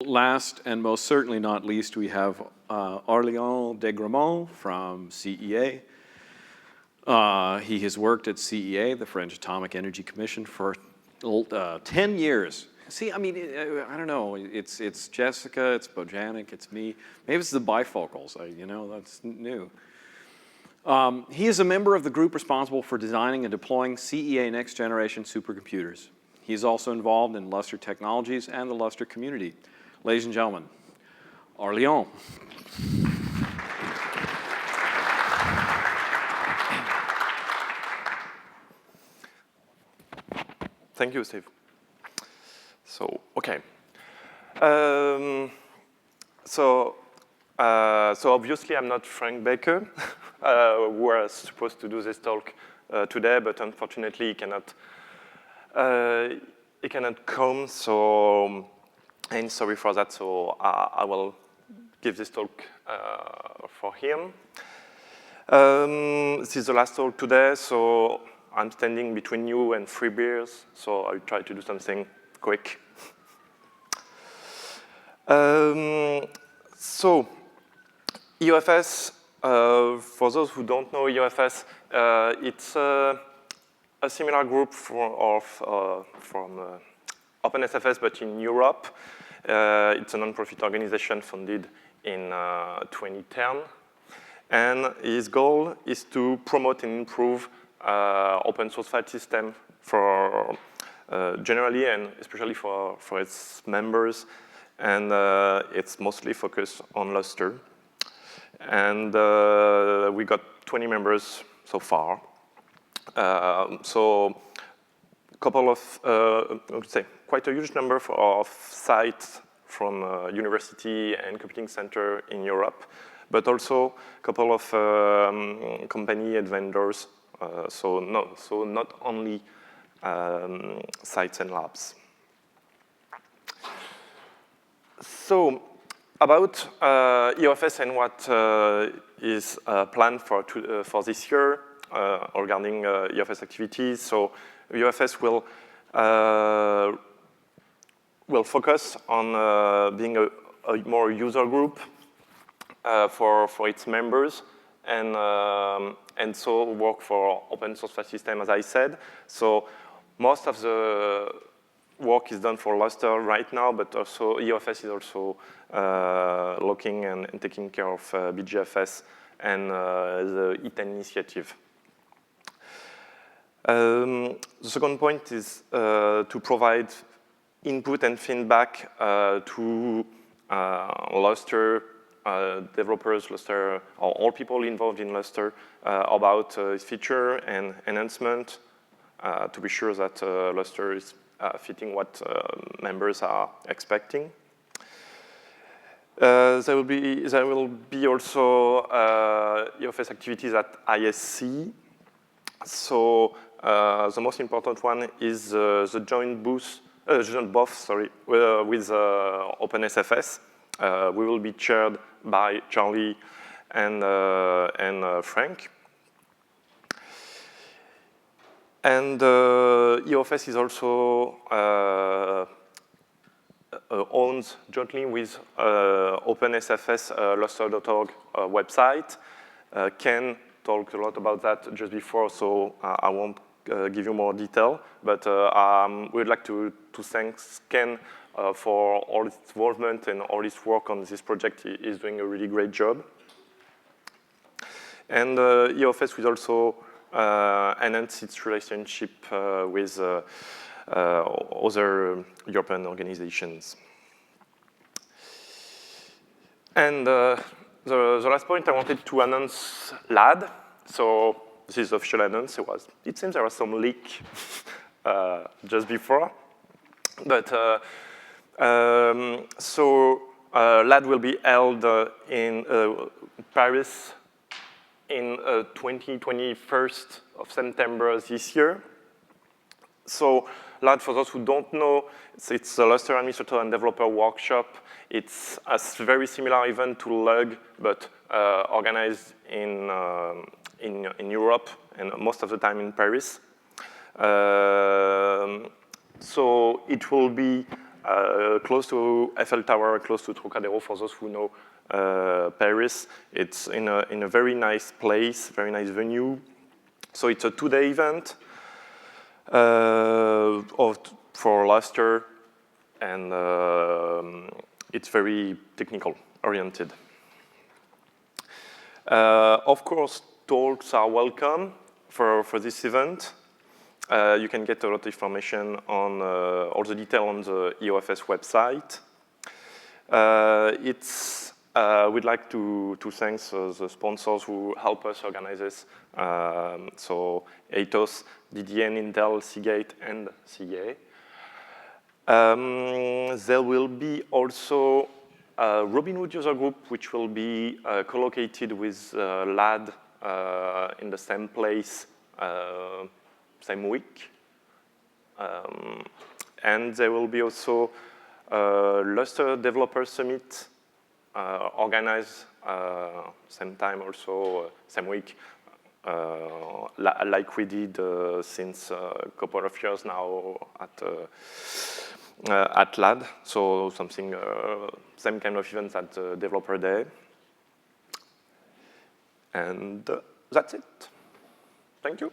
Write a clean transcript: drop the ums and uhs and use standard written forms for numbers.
last and most certainly not least, we have Aurélien Degremont from CEA. He has worked at CEA, the French Atomic Energy Commission, for 10 years. See, I mean, I don't know. It's Jessica, it's Bojanic, it's me. Maybe it's the bifocals. You know, that's new. He is a member of the group responsible for designing and deploying CEA next generation supercomputers. He is also involved in Lustre Technologies and the Lustre community. Ladies and gentlemen, Aurélien. Thank you, Steve. So, okay. So obviously I'm not Frank Baetke, who was supposed to do this talk today, but unfortunately he cannot come. So, and sorry for that. So I will give this talk for him. This is the last talk today. So I'm standing between you and 3 beers, so I'll try to do something quick. So EOFS, for those who don't know EOFS, it's a similar group from OpenSFS, but in Europe. It's a non-profit organization founded in 2010. And his goal is to promote and improve open source file system for generally and especially for its members, and it's mostly focused on Lustre. And we got 20 members so far. So a couple of, I would say, quite a huge number of sites from university and computing center in Europe, but also a couple of company and vendors. So not only sites and labs. So about EOFS and what is planned for this year regarding EOFS activities. So EOFS will focus on being a more user group for its members, and so work for open source file system, as I said. So most of the work is done for Lustre right now, but also EOFS is also looking and taking care of BGFS and the E10 initiative. The second point is to provide input and feedback to Lustre developers, Lustre, or all people involved in Lustre about its feature and enhancement to be sure that Lustre is fitting what members are expecting. There will be also EOFS activities at ISC. So the most important one is the joint booth, with OpenSFS. We will be chaired by Charlie and Frank. And EOFS is also owned jointly with OpenSFS lustre.org website. Ken talked a lot about that just before, so I won't give you more detail. But we'd like to thank Ken for all his involvement and all his work on this project. He is doing a really great job. And EOFS will also enhance its relationship with other European organizations. And the last point I wanted to announce LUG. So this is official announce. It seems there was some leak just before. But LUG will be held in Paris in 21st of September this year. So LUG, for those who don't know, it's a Lustre Administrator and Developer Workshop. It's a very similar event to LUG, but organized in Europe and most of the time in Paris. So it will be close to Eiffel Tower, close to Trocadero, for those who know Paris. It's in a very nice place, very nice venue. So it's a 2-day event for last year, and it's very technical oriented. Of course, talks are welcome for this event. You can get a lot of information on all the detail on the EOFS website. We'd like to thank the sponsors who help us organize this. So Atos, DDN, Intel, Seagate, and CA. There will be also a Robinhood user group, which will be co-located with LUG in the same place, same week. And there will be also a Lustre Developer Summit organized same time also, same week, like we did since a couple of years now at LUG. So something, same kind of events at Developer Day. And that's it. Thank you.